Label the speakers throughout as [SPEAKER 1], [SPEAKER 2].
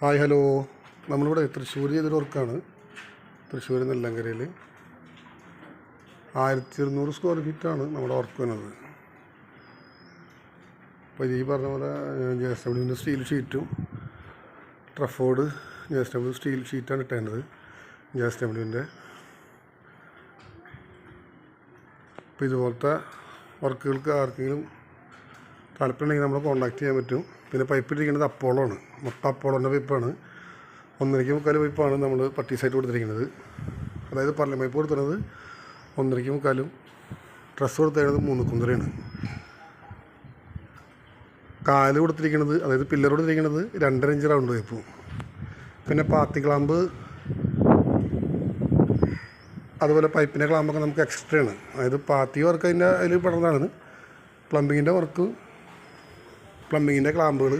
[SPEAKER 1] Hi hello. നമ്മളിവിടെ തൃശ്ശൂർ ചെയ്തൊരു വർക്കാണ്. തൃശ്ശൂർ നെല്ലങ്കരയിൽ 1200 സ്ക്വയർ ഫീറ്റാണ് നമ്മുടെ വർക്ക് വരുന്നത്. അപ്പോൾ ഈ പറഞ്ഞ പോലെ JSW സ്റ്റീൽ ഷീറ്റും ട്രഫോർഡ് JSW സ്റ്റീൽ ഷീറ്റാണ് ഇട്ടേണ്ടത്. JSW. അപ്പോൾ ഇതുപോലത്തെ വർക്കുകൾക്ക് ആർക്കെങ്കിലും താല്പര്യമുണ്ടെങ്കിൽ നമ്മളെ കോൺടാക്ട് ചെയ്യാൻ പറ്റും. പിന്നെ പൈപ്പ് ഇട്ടിരിക്കുന്നത് അപ്പോളോണ്, മൊത്തം അപ്പോളോൻ്റെ പൈപ്പാണ്. 1.25 പൈപ്പാണ് നമ്മൾ പട്ടീസായിട്ട് കൊടുത്തിരിക്കുന്നത്. അതായത് പർലം പൈപ്പ് കൊടുത്തിരുന്നത് 1.25, ഡ്രസ്സ് കൊടുത്തിരുന്നത് 3.5. കാല് കൊടുത്തിരിക്കുന്നത്, അതായത് പില്ലർ കൊടുത്തിരിക്കുന്നത് 2.5 ഇഞ്ച് റൗണ്ട് പൈപ്പും. പിന്നെ പാത്തി ക്ലാമ്പ്, അതുപോലെ പൈപ്പിൻ്റെ ക്ലാമ്പൊക്കെ നമുക്ക് എക്സ്ട്രാ ആണ്. അതായത് പാത്തി വർക്ക് അതിൽ പെടുന്നതാണ്. പ്ലംബിങ്ങിൻ്റെ വർക്ക്, പ്ലംബിങ്ങിൻ്റെ ക്ലാമ്പുകൾ,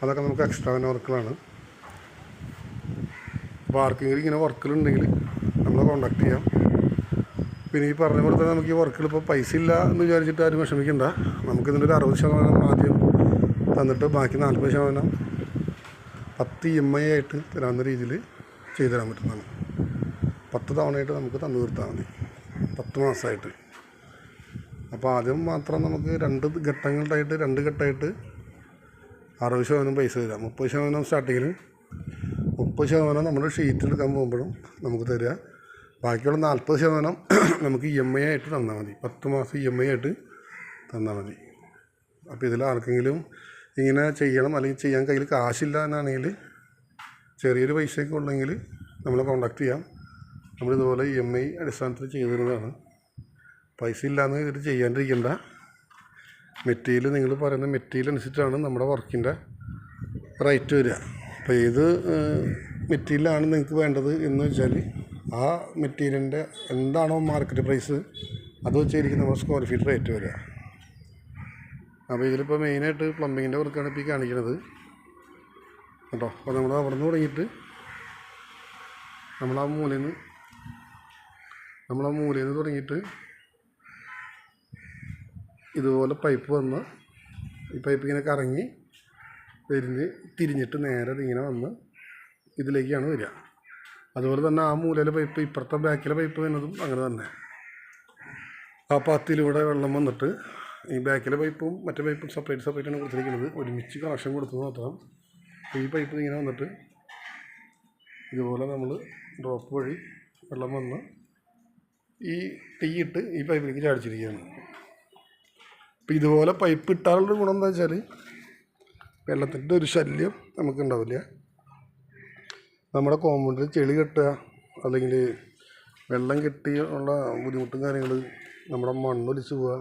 [SPEAKER 1] അതൊക്കെ നമുക്ക് എക്സ്ട്രാ തന്നെ വർക്കുകളാണ്. അപ്പോൾ ആർക്കെങ്കിലും ഇങ്ങനെ വർക്കുകളുണ്ടെങ്കിൽ നമ്മളെ കോൺടാക്ട് ചെയ്യാം. പിന്നെ ഈ പറഞ്ഞ പോലെ തന്നെ നമുക്ക് ഈ വർക്കുകൾ ഇപ്പോൾ പൈസ ഇല്ല എന്ന് വിചാരിച്ചിട്ട് ആരും വിഷമിക്കണ്ട. നമുക്കിതിൻ്റെ ഒരു 60% ആദ്യം തന്നിട്ട് ബാക്കി 40% 10 EMI ആയിട്ട് തരാവുന്ന രീതിയിൽ ചെയ്തു തരാൻ പറ്റുന്നതാണ്. 10 തവണയായിട്ട് നമുക്ക് തന്നു തീർത്താൽ മതി, 10 മാസമായിട്ട്. അപ്പോൾ ആദ്യം മാത്രം നമുക്ക് 2 ഘട്ടങ്ങളായിട്ട് 2 ഘട്ടമായിട്ട് 60% പൈസ തരാം. 30% സ്റ്റാർട്ടിങ്ങിൽ, 30% നമ്മൾ ഷീറ്റ് എടുക്കാൻ പോകുമ്പോഴും നമുക്ക് തരിക. ബാക്കിയുള്ള 40% നമുക്ക് EMI ആയിട്ട് തന്നാൽ മതി, 10 മാസം EMI ആയിട്ട് തന്നാൽ മതി. അപ്പോൾ ഇതിൽ ആർക്കെങ്കിലും ഇങ്ങനെ ചെയ്യണം, അല്ലെങ്കിൽ ചെയ്യാൻ കയ്യിൽ കാശില്ല എന്നാണെങ്കിൽ, ചെറിയൊരു പൈസയൊക്കെ ഉണ്ടെങ്കിൽ നമ്മളെ കോൺടാക്ട് ചെയ്യാം. നമ്മളിതുപോലെ EMI അടിസ്ഥാനത്തിൽ ചെയ്തു തരുന്നതാണ്. പൈസ ഇല്ലയെന്ന് ഇത് ചെയ്യാണ്ടിരിക്കേണ്ട. മെറ്റീരിയൽ, നിങ്ങൾ പറയുന്ന മെറ്റീരിയൽ അനുസരിച്ചാണ് നമ്മുടെ വർക്കിൻ്റെ റേറ്റ് വരിക. അപ്പോൾ ഏത് മെറ്റീരിയലാണ് നിങ്ങൾക്ക് വേണ്ടത് എന്ന് വെച്ചാൽ ആ മെറ്റീരിയലിൻ്റെ എന്താണോ മാർക്കറ്റ് പ്രൈസ് അത് വെച്ചായിരിക്കും നമ്മുടെ സ്ക്വയർ ഫീറ്റ് റേറ്റ് വരിക. അപ്പോൾ ഇതിലിപ്പോൾ മെയിനായിട്ട് പ്ലംബിങ്ങിൻ്റെ വർക്കാണ് ഇപ്പോൾ ഈ കാണിക്കുന്നത് കേട്ടോ. അപ്പോൾ നമ്മൾ അവിടെ നിന്ന് തുടങ്ങിയിട്ട് നമ്മളാ മൂലയിൽ നിന്ന് തുടങ്ങിയിട്ട് ഇതുപോലെ പൈപ്പ് വന്ന്, ഈ പൈപ്പ് ഇങ്ങനെ കറങ്ങി തിരിഞ്ഞിട്ട് നേരെ ഇങ്ങനെ വന്ന് ഇതിലേക്കാണ് വരിക. അതുപോലെ തന്നെ ആ മൂലയിലെ പൈപ്പ്, ഇപ്പുറത്തെ ബാക്കിലെ പൈപ്പ് വരുന്നതും അങ്ങനെ തന്നെ. ആ പാത്തിയിലൂടെ വെള്ളം വന്നിട്ട് ഈ ബാക്കിലെ പൈപ്പും മറ്റേ പൈപ്പും സെപ്പറേറ്റാണ് കൊടുത്തിരിക്കുന്നത്. ഒരുമിച്ച് കണക്ഷൻ കൊടുത്തത് മാത്രം. ഈ പൈപ്പ് ഇങ്ങനെ വന്നിട്ട് ഇതുപോലെ നമ്മൾ ഡ്രോപ്പ് വഴി വെള്ളം വന്ന് ഈ തീയിട്ട് ഈ പൈപ്പിലേക്ക് ചാടിച്ചിരിക്കുകയാണ്. അപ്പോൾ ഇതുപോലെ പൈപ്പ് ഇട്ടാലുള്ള ഗുണം എന്താ വെച്ചാൽ വെള്ളത്തിൻ്റെ ഒരു ശല്യം നമുക്കുണ്ടാവില്ല. നമ്മുടെ കോമ്പൗണ്ടിൽ ചെളി കെട്ടുക, അല്ലെങ്കിൽ വെള്ളം കെട്ടി ഉള്ള ബുദ്ധിമുട്ടും കാര്യങ്ങൾ, നമ്മുടെ മണ്ണൊലിച്ച് പോവുക,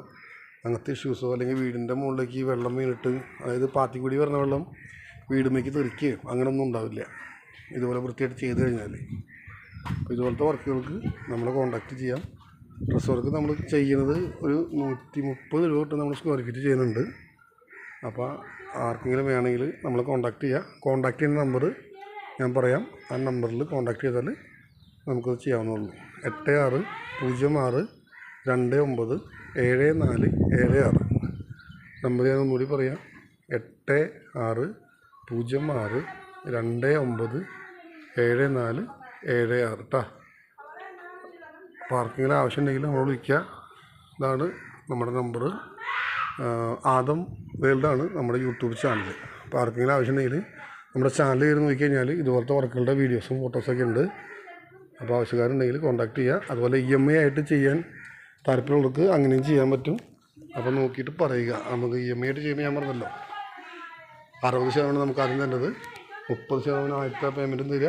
[SPEAKER 1] അങ്ങനത്തെ ഇഷ്യൂസോ, അല്ലെങ്കിൽ വീടിൻ്റെ മുകളിലേക്ക് വെള്ളം വീണിട്ട്, അതായത് പാത്തിക്കൂടി വരുന്ന വെള്ളം വീടുമേക്ക് തെറിക്കുകയോ അങ്ങനെയൊന്നും ഉണ്ടാവില്ല ഇതുപോലെ വൃത്തിയായിട്ട് ചെയ്ത് കഴിഞ്ഞാൽ. അപ്പോൾ ഇതുപോലത്തെ വർക്കുകൾക്ക് നമ്മളെ കോൺടാക്റ്റ് ചെയ്യാം. ഡ്രസ് വർക്ക് നമ്മൾ ചെയ്യുന്നത് ഒരു 130 രൂപ തൊട്ട് നമ്മൾ സ്ക്വയർ ഫീറ്റ് ചെയ്യുന്നുണ്ട്. അപ്പോൾ ആർക്കെങ്കിലും വേണമെങ്കിൽ നമ്മളെ കോൺടാക്റ്റ് ചെയ്യുക. കോൺടാക്റ്റ് ചെയ്യുന്ന നമ്പർ ഞാൻ പറയാം. ആ നമ്പറിൽ കോൺടാക്റ്റ് ചെയ്താൽ നമുക്കത് ചെയ്യാവുന്നതുള്ളൂ. 8606297476. നമ്പർ ഞാൻ ഒന്നുകൂടി പറയാം. 8606297476 കേട്ടോ. അപ്പോൾ ആർക്കെങ്കിലും ആവശ്യമുണ്ടെങ്കിൽ നമ്മൾ വിളിക്കുക. ഇതാണ് നമ്മുടെ നമ്പർ. ആദം വേൾഡാണ് നമ്മുടെ യൂട്യൂബ് ചാനൽ. അപ്പോൾ ആർക്കെങ്കിലും ആവശ്യമുണ്ടെങ്കിൽ നമ്മുടെ ചാനൽ കയറി നോക്കിക്കഴിഞ്ഞാൽ ഇതുപോലത്തെ വർക്കുകളുടെ വീഡിയോസും ഫോട്ടോസൊക്കെ ഉണ്ട്. അപ്പോൾ ആവശ്യക്കാരുണ്ടെങ്കിൽ കോൺടാക്ട് ചെയ്യുക. അതുപോലെ EMI ആയിട്ട് ചെയ്യാൻ താല്പര്യമുള്ളവർക്ക് അങ്ങനെയും ചെയ്യാൻ പറ്റും. അപ്പോൾ നോക്കിയിട്ട് പറയുക. നമുക്ക് EMI ആയിട്ട് ചെയ്യുമ്പോൾ ഞാൻ പറഞ്ഞല്ലോ 60% നമുക്ക് ആദ്യം തരുന്നത്, 30% ആദ്യത്തെ പേയ്മെൻറ്റും തരിക.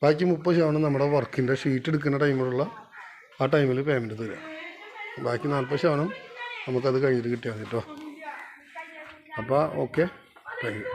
[SPEAKER 1] ബാക്കി 30% നമ്മുടെ വർക്കിൻ്റെ ഷീറ്റ് എടുക്കുന്ന ടൈമിലുള്ള ആ ടൈമിൽ പേയ്മെൻറ്റ് തരിക. ബാക്കി 40% നമുക്കത് കഴിഞ്ഞിട്ട് കിട്ടിയാൽ മതി കേട്ടോ. അപ്പോൾ ഓക്കെ, താങ്ക് യു.